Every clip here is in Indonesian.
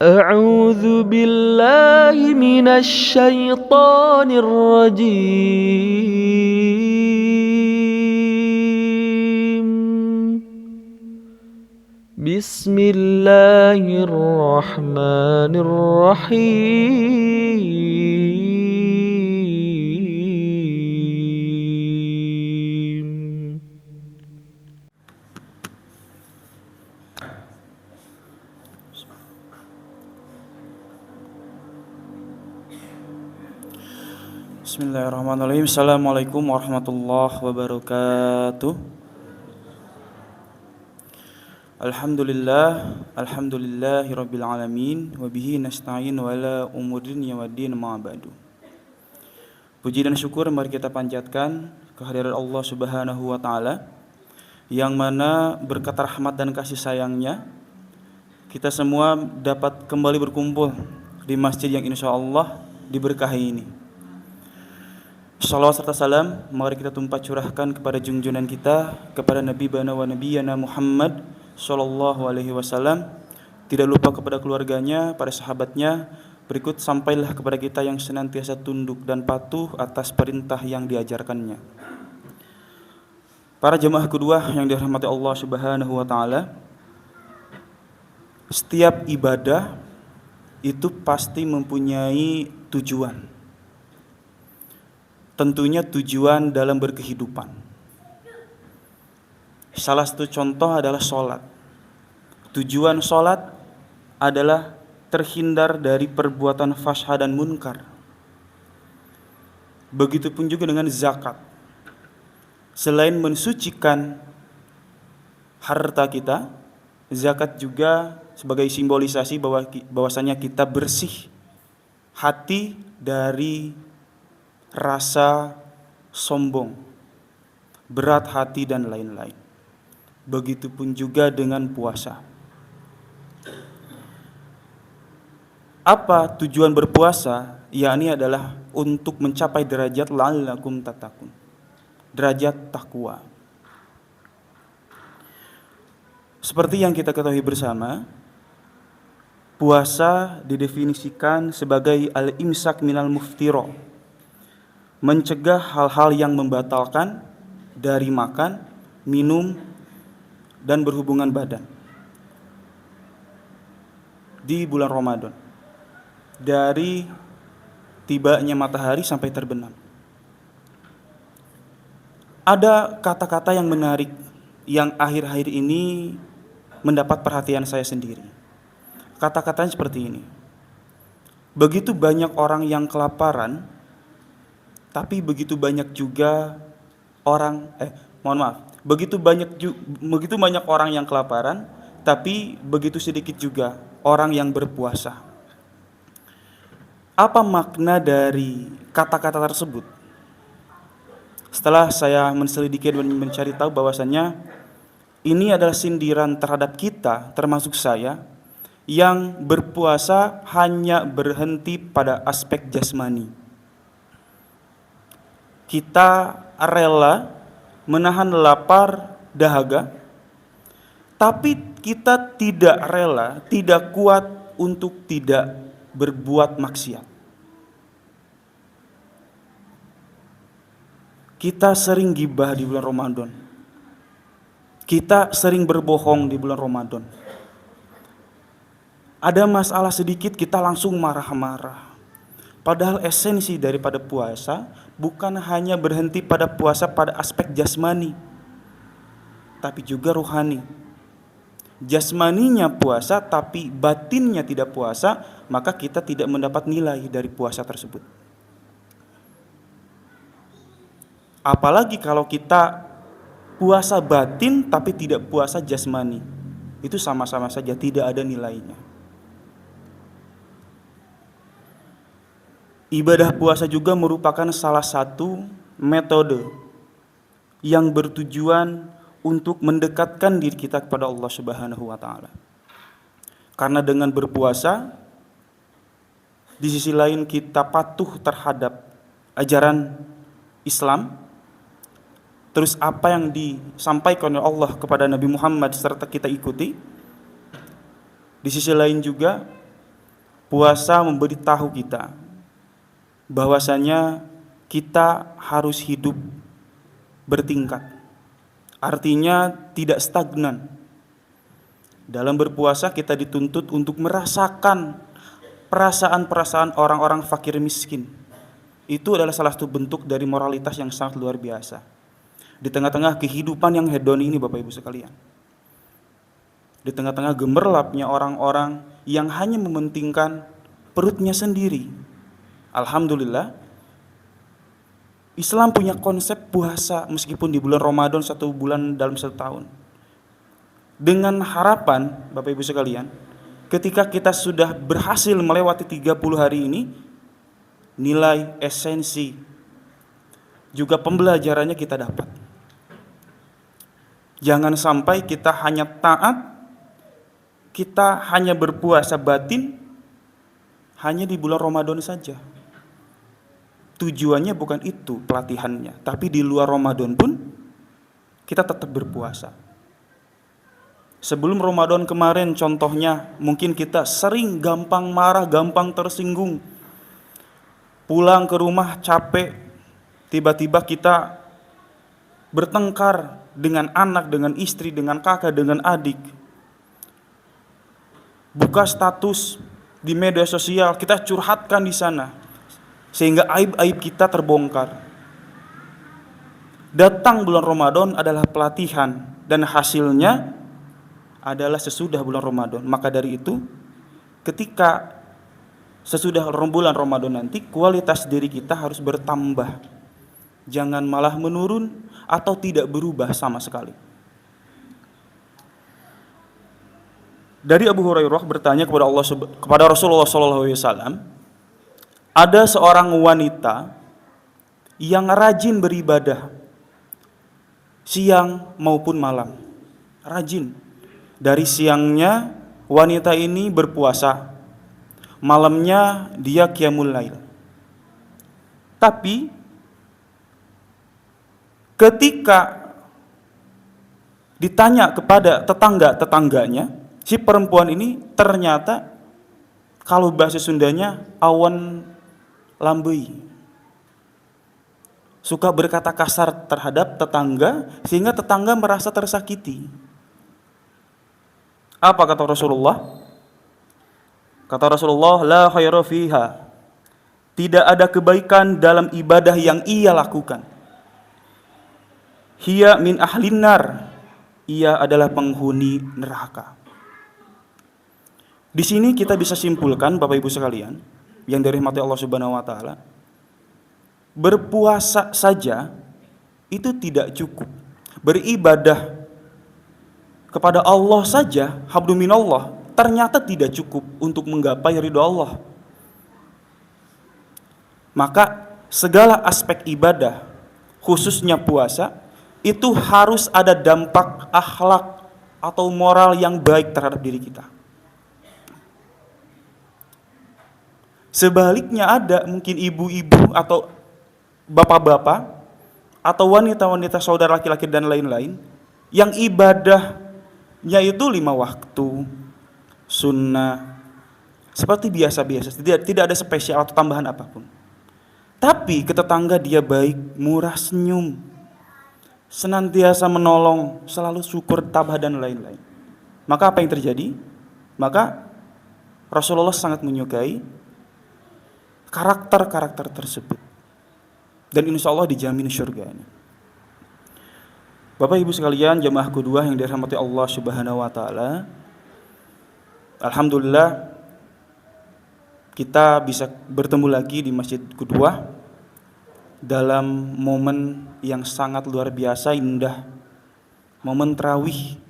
أعوذ بالله من الشيطان الرجيم. بسم الله الرحمن الرحيم. Bismillahirrahmanirrahim. Assalamualaikum warahmatullahi wabarakatuh. Alhamdulillahirabbil alamin wa bihi nasta'in wa ala umurin yawaddin ma ba'du. Puji dan syukur mari kita panjatkan kehadirat Allah Subhanahu wa taala yang mana berkat rahmat dan kasih sayangnya kita semua dapat kembali berkumpul di masjid yang insyaallah diberkahi ini. Salawat serta salam mari kita tumpah curahkan kepada junjungan kita, kepada Nabi bana wa nabiyana Muhammad sallallahu alaihi wasallam, tidak lupa kepada keluarganya, para sahabatnya, berikut sampailah kepada kita yang senantiasa tunduk dan patuh atas perintah yang diajarkannya. Para jemaah kedua yang dirahmati Allah Subhanahu wa taala, setiap ibadah itu pasti mempunyai tujuan. Tentunya tujuan dalam berkehidupan. Salah satu contoh adalah sholat. Tujuan sholat adalah terhindar dari perbuatan fahsya dan munkar. Begitupun juga dengan zakat. Selain mensucikan harta kita, zakat juga sebagai simbolisasi bahwasanya kita bersih hati dari rasa sombong, berat hati dan lain-lain. Begitupun juga dengan puasa. Apa tujuan berpuasa? Yakni adalah untuk mencapai derajat la'allakum tattaqun, derajat takwa. Seperti yang kita ketahui bersama, puasa didefinisikan sebagai al-imsak minal muftiro, mencegah hal-hal yang membatalkan dari makan, minum, dan berhubungan badan di bulan Ramadan, dari tibanya matahari sampai terbenam. Ada kata-kata yang menarik yang akhir-akhir ini mendapat perhatian saya sendiri. Kata-katanya seperti ini: begitu banyak orang yang kelaparan, tapi begitu banyak juga begitu banyak orang yang kelaparan, tapi begitu sedikit juga orang yang berpuasa. Apa makna dari kata-kata tersebut? Setelah saya menselidiki dan mencari tahu bahwasannya ini adalah sindiran terhadap kita, termasuk saya, yang berpuasa hanya berhenti pada aspek jasmani. Kita rela menahan lapar, dahaga, tapi kita tidak rela, tidak kuat untuk tidak berbuat maksiat. Kita sering gibah di bulan Ramadan. Kita sering berbohong di bulan Ramadan. Ada masalah sedikit kita langsung marah-marah. Padahal esensi daripada puasa bukan hanya berhenti pada puasa pada aspek jasmani, tapi juga rohani. Jasmaninya puasa tapi batinnya tidak puasa, maka kita tidak mendapat nilai dari puasa tersebut. Apalagi kalau kita puasa batin tapi tidak puasa jasmani, itu sama-sama saja tidak ada nilainya. Ibadah puasa juga merupakan salah satu metode yang bertujuan untuk mendekatkan diri kita kepada Allah Subhanahu wa taala. Karena dengan berpuasa, di sisi lain kita patuh terhadap ajaran Islam, terus apa yang disampaikan oleh Allah kepada Nabi Muhammad serta kita ikuti. Di sisi lain juga Puasa memberitahu kita bahwasanya kita harus hidup bertingkat. Artinya tidak stagnan. Dalam berpuasa kita dituntut untuk merasakan perasaan-perasaan orang-orang fakir miskin. Itu adalah salah satu bentuk dari moralitas yang sangat luar biasa. Di tengah-tengah kehidupan yang hedoni ini Bapak Ibu sekalian. Di tengah-tengah gemerlapnya orang-orang yang hanya mementingkan perutnya sendiri. Alhamdulillah, Islam punya konsep puasa meskipun di bulan Ramadan 1 bulan dalam 1 tahun. Dengan harapan, Bapak Ibu sekalian, ketika kita sudah berhasil melewati 30 hari ini, nilai, esensi, juga pembelajarannya kita dapat. Jangan sampai kita hanya taat, kita hanya berpuasa batin hanya di bulan Ramadan saja. Tujuannya bukan itu pelatihannya, tapi di luar Ramadan pun kita tetap berpuasa. Sebelum Ramadan kemarin contohnya, mungkin kita sering gampang marah, gampang tersinggung. Pulang ke rumah capek, tiba-tiba kita bertengkar dengan anak, dengan istri, dengan kakak, dengan adik. Buka status di media sosial, kita curhatkan di sana, sehingga aib-aib kita terbongkar. Datang bulan Ramadan adalah pelatihan, dan hasilnya adalah sesudah bulan Ramadan. Maka dari itu, ketika sesudah bulan Ramadan nanti, kualitas diri kita harus bertambah. Jangan malah menurun atau tidak berubah sama sekali. Dari Abu Hurairah bertanya kepada Rasulullah SAW, ada seorang wanita yang rajin beribadah siang maupun malam. Rajin. Dari siangnya wanita ini berpuasa, malamnya dia qiyamul lail. Tapi ketika ditanya kepada tetangga-tetangganya, si perempuan ini ternyata kalau bahasa Sundanya awan lambei. Suka berkata kasar terhadap tetangga sehingga tetangga merasa tersakiti. Apa kata Rasulullah? Kata Rasulullah, la khaira fiha. Tidak ada kebaikan dalam ibadah yang ia lakukan. Hiya min ahlin nar. Ia adalah penghuni neraka. Di sini kita bisa simpulkan Bapak Ibu sekalian yang dirahmati Allah Subhanahu wa taala, berpuasa saja itu tidak cukup. Beribadah kepada Allah saja, hablu minallah, ternyata tidak cukup untuk menggapai ridho Allah. Maka segala aspek ibadah, khususnya puasa, itu harus ada dampak akhlak atau moral yang baik terhadap diri kita. Sebaliknya ada mungkin ibu-ibu atau bapak-bapak atau wanita-wanita saudara laki-laki dan lain-lain yang ibadahnya itu 5 waktu sunnah seperti biasa-biasa, tidak ada spesial atau tambahan apapun. Tapi ke tetangga dia baik, murah senyum, senantiasa menolong, selalu syukur, tabah dan lain-lain. Maka apa yang terjadi? Maka Rasulullah sangat menyukai karakter-karakter tersebut. Dan insya Allah dijamin surga. Bapak Ibu sekalian, jamaah kedua yang dirahmati Allah Subhanahu wa taala. Alhamdulillah kita bisa bertemu lagi di Masjid Kedua dalam momen yang sangat luar biasa indah, momen tarawih.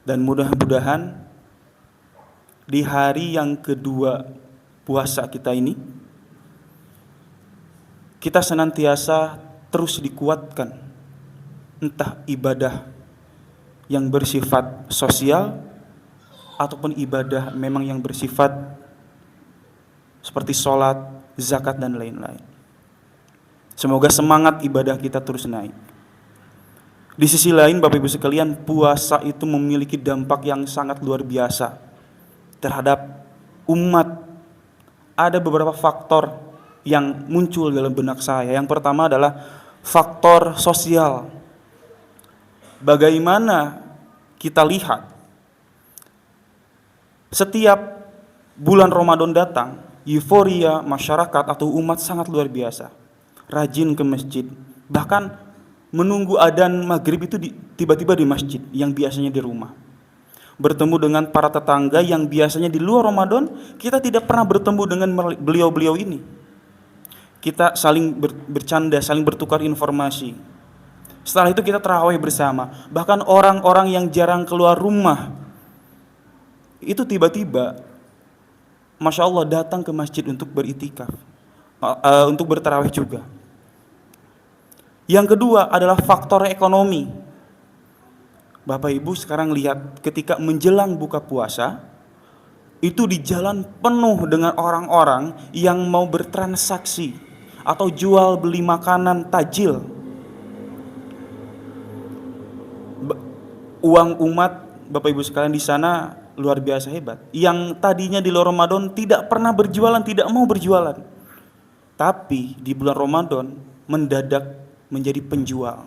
Dan mudah-mudahan di hari yang kedua puasa kita ini, kita senantiasa terus dikuatkan, entah ibadah yang bersifat sosial ataupun ibadah memang yang bersifat seperti sholat, zakat dan lain-lain. Semoga semangat ibadah kita terus naik. Di sisi lain Bapak Ibu sekalian, puasa itu memiliki dampak yang sangat luar biasa terhadap umat, ada beberapa faktor yang muncul dalam benak saya. Yang pertama adalah faktor sosial. Bagaimana kita lihat setiap bulan Ramadan datang, euforia masyarakat atau umat sangat luar biasa. Rajin ke masjid, bahkan menunggu adzan maghrib itu tiba-tiba di masjid yang biasanya di rumah. Bertemu dengan para tetangga yang biasanya di luar Ramadan kita tidak pernah bertemu dengan beliau-beliau ini. Kita saling bercanda, saling bertukar informasi. Setelah itu kita tarawih bersama. Bahkan orang-orang yang jarang keluar rumah itu tiba-tiba, Masya Allah, datang ke masjid untuk beritikaf, untuk bertarawih juga. Yang kedua adalah faktor ekonomi. Bapak Ibu sekarang lihat, ketika menjelang buka puasa, itu di jalan penuh dengan orang-orang yang mau bertransaksi atau jual beli makanan tajil. Uang umat, Bapak Ibu sekalian, di sana luar biasa hebat. Yang tadinya di luar Ramadan tidak pernah berjualan, tidak mau berjualan, tapi di bulan Ramadan mendadak menjadi penjual.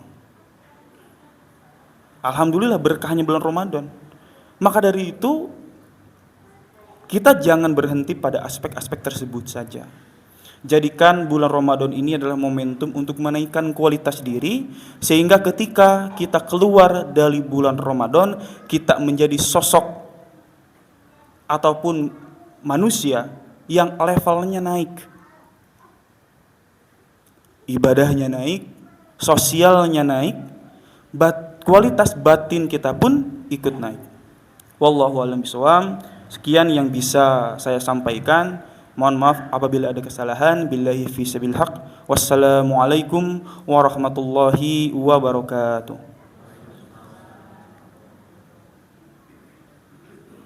Alhamdulillah berkahnya bulan Ramadan. Maka dari itu kita jangan berhenti pada aspek-aspek tersebut saja. Jadikan bulan Ramadan ini adalah momentum untuk menaikkan kualitas diri, sehingga ketika kita keluar dari bulan Ramadan, kita menjadi sosok ataupun manusia yang levelnya naik, ibadahnya naik, sosialnya naik, kualitas batin kita pun ikut naik. Wallahu a'lam bishawab. Sekian yang bisa saya sampaikan. Mohon maaf apabila ada kesalahan. Billahi fi sabil haq. Wassalamualaikum warahmatullahi wabarakatuh.